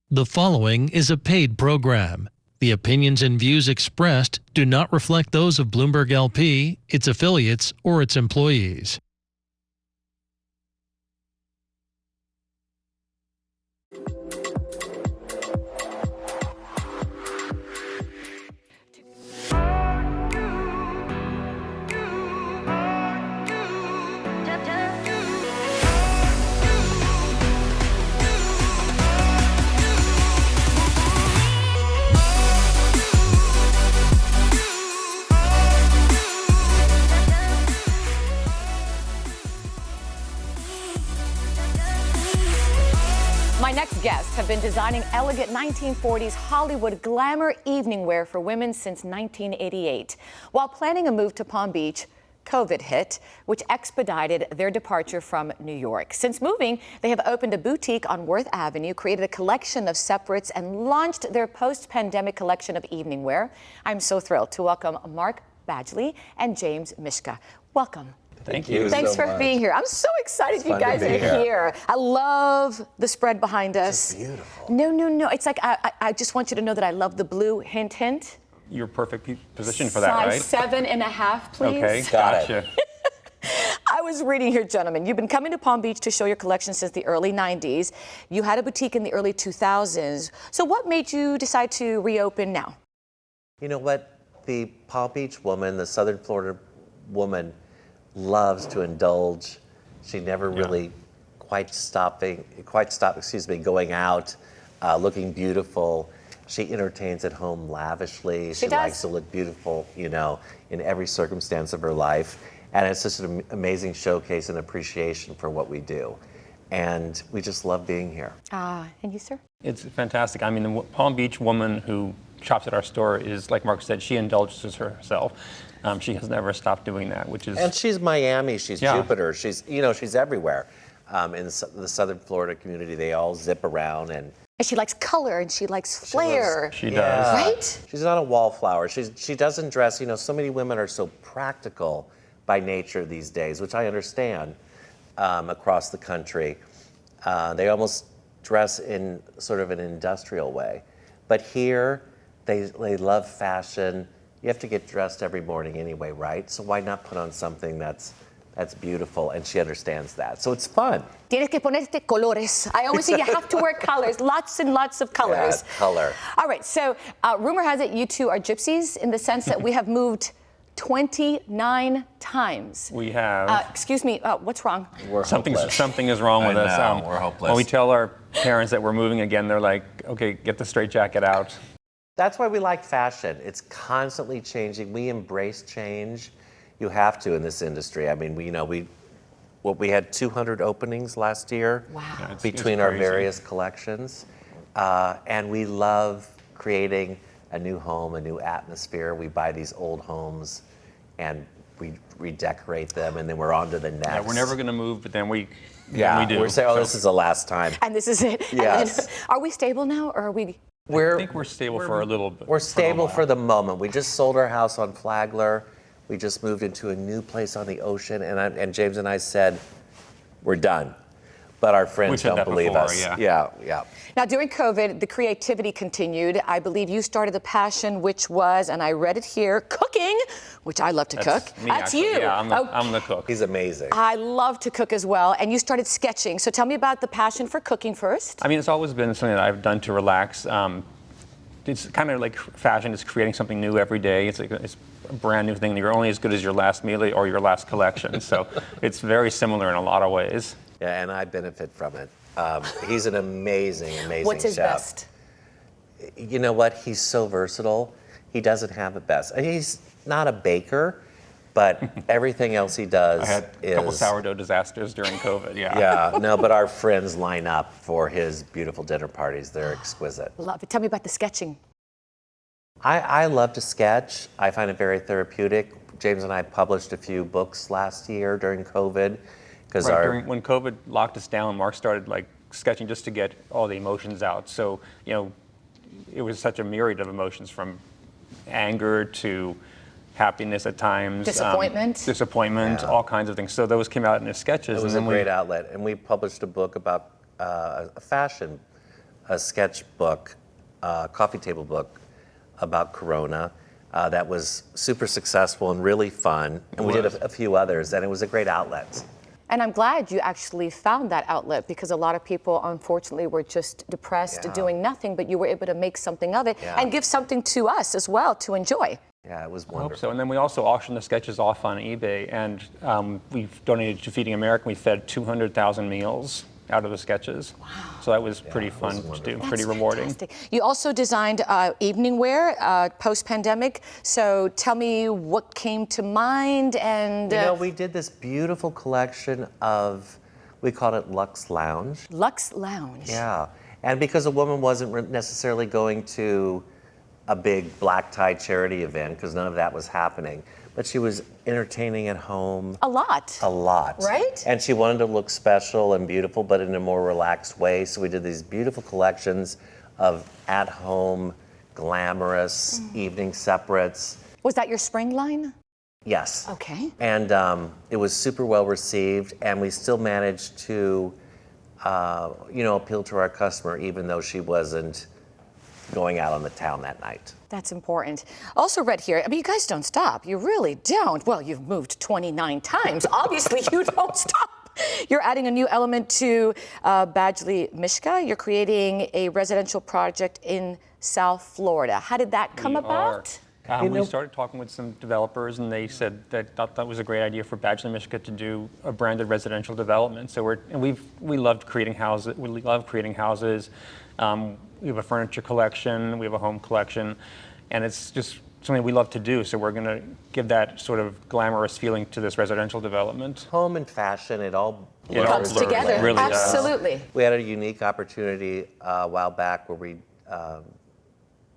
The following is a paid program. The opinions and views expressed do not reflect those of Bloomberg LP, its affiliates, or its employees. My next guests have been designing elegant 1940s Hollywood glamour evening wear for women since 1988. While planning a move to Palm Beach, COVID hit, which expedited their departure from New York. Since moving, they have opened a boutique on Worth Avenue, created a collection of separates, and launched their post-pandemic collection of evening wear. I'm so thrilled to welcome Mark Badgley and James Mischka. Welcome. Thank you. Thanks for being here. I'm so excited you guys are here. I love the spread behind us. It's beautiful. No. It's like I just want you to know that I love the blue. Hint, hint. You're perfect position for that, right? Size 7.5, please. Okay, Got gotcha. I was reading here, gentlemen. You've been coming to Palm Beach to show your collection since the early 90s. You had a boutique in the early 2000s. So what made you decide to reopen now? You know what? The Palm Beach woman, the Southern Florida woman, loves to indulge. She never really quite stopped going out, looking beautiful. She entertains at home lavishly. She likes to look beautiful, you know, in every circumstance of her life. And it's just an amazing showcase and appreciation for what we do. And we just love being here. And you, sir? It's fantastic. I mean, the Palm Beach woman who shops at our store is, like Mark said, she indulges herself. She has never stopped doing that, which is... And she's Miami, she's Jupiter, she's everywhere. In the Southern Florida community, they all zip around and she likes color and she likes flair. She does. Right? She's not a wallflower. She doesn't dress, so many women are so practical by nature these days, which I understand across the country. They almost dress in sort of an industrial way. But here, they love fashion. You have to get dressed every morning anyway, right? So why not put on something that's beautiful? And she understands that. So it's fun. Tienes que ponerte colores. I always say you have to wear colors, lots and lots of colors. Yeah, color. All right, so rumor has it you two are gypsies in the sense that we have moved 29 times. We have. Excuse me, what's wrong? We're hopeless. Something is wrong with us. We're hopeless. When we tell our parents that we're moving again, they're like, okay, get the straitjacket out. That's why we like fashion. It's constantly changing. We embrace change. You have to in this industry. I mean, we had 200 openings last year. Wow. Yeah, between our various collections. And we love creating a new home, a new atmosphere. We buy these old homes and we redecorate them, and then we're on to the next. Yeah, we're never going to move, but then we do. We're saying, this is the last time. And this is it. Yes. And then, are we stable now, or are we? I think we're stable for a little bit. We're stable for the moment. We just sold our house on Flagler. We just moved into a new place on the ocean, and James and I said, we're done. But our friends don't believe us. Yeah. Now, during COVID, the creativity continued. I believe you started a passion, which was, and I read it here, cooking, which I love to cook. That's actually. you. Yeah, I'm the cook. He's amazing. I love to cook as well. And you started sketching. So tell me about the passion for cooking first. I mean, it's always been something that I've done to relax. It's kind of like fashion. It's creating something new every day. It's a brand new thing. You're only as good as your last meal or your last collection. So it's very similar in a lot of ways. Yeah, and I benefit from it. He's an amazing chef. What's his best? You know what? He's so versatile. He doesn't have a best. He's not a baker, but everything else he does I had a couple sourdough disasters during COVID, Yeah, no, but our friends line up for his beautiful dinner parties. They're exquisite. Love it. Tell me about the sketching. I love to sketch. I find it very therapeutic. James and I published a few books last year during COVID. When COVID locked us down, Mark started sketching just to get all the emotions out. So, it was such a myriad of emotions, from anger to happiness at times. Disappointment. All kinds of things. So those came out in his sketches. It was a great outlet. And we published a book about a fashion a sketchbook, coffee table book about Corona that was super successful and really fun. And we did a few others, and it was a great outlet. And I'm glad you actually found that outlet, because a lot of people, unfortunately, were just depressed, doing nothing, but you were able to make something of it and give something to us as well to enjoy. Yeah, it was I wonderful. hope so. And then we also auctioned the sketches off on eBay, and we've donated to Feeding America. We fed 200,000 meals out of the sketches. Wow. So that was pretty fun to do, pretty rewarding. Fantastic. You also designed evening wear post-pandemic. So tell me what came to mind and... You know, we did this beautiful collection of, we called it Luxe Lounge. Luxe Lounge. Yeah, and because a woman wasn't necessarily going to a big black tie charity event, because none of that was happening, but she was entertaining at home. A lot. A lot. Right? And she wanted to look special and beautiful, but in a more relaxed way. So we did these beautiful collections of at-home, glamorous evening separates. Was that your spring line? Yes. Okay. And it was super well received, and we still managed to, appeal to our customer, even though she wasn't going out on the town that night. That's important. Also read here, I mean, you guys don't stop. You really don't. Well, you've moved 29 times. Obviously, you don't stop. You're adding a new element to Badgley Mischka. You're creating a residential project in South Florida. How did that come about? We started talking with some developers, and they said that thought that was a great idea for Badgley Mischka to do a branded residential development. So we loved creating houses. We love creating houses. We have a furniture collection. We have a home collection, and it's just something we love to do. So we're going to give that sort of glamorous feeling to this residential development. Home and fashion, it all Comes together. It really does. Absolutely. We had a unique opportunity a while back where we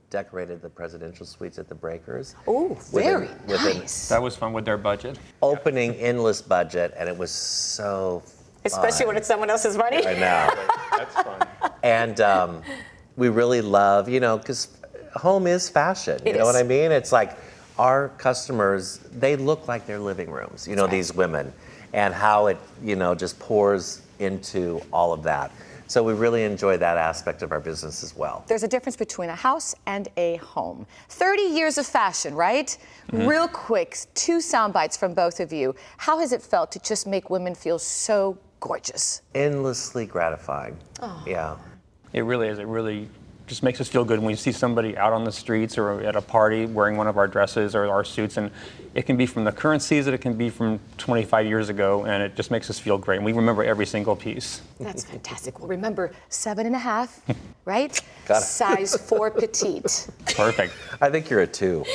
decorated the presidential suites at the Breakers. Oh, very nice. That was fun with their budget. Opening endless budget, and it was so Especially when it's someone else's money. I know. That's fun. And we really love, because home is fashion. You know what I mean? It's like our customers, they look like their living rooms, these women, and how it, just pours into all of that. So we really enjoy that aspect of our business as well. There's a difference between a house and a home. 30 years of fashion, right? Mm-hmm. Real quick, 2 sound bites from both of you. How has it felt to just make women feel so gorgeous? Endlessly gratifying. Oh. Yeah. It really is. It really just makes us feel good when we see somebody out on the streets or at a party wearing one of our dresses or our suits. And it can be from the current season, it can be from 25 years ago, and it just makes us feel great. And we remember every single piece. That's fantastic. Well, remember, 7.5, right? Got it. Size 4 petite. Perfect. I think you're a 2.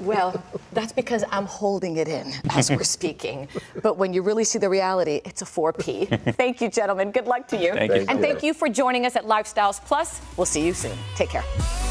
Well, that's because I'm holding it in as we're speaking. But when you really see the reality, it's a 4P. Thank you, gentlemen. Good luck to you. Thank you. And thank you for joining us at Lifestyles Plus. We'll see you soon. Take care.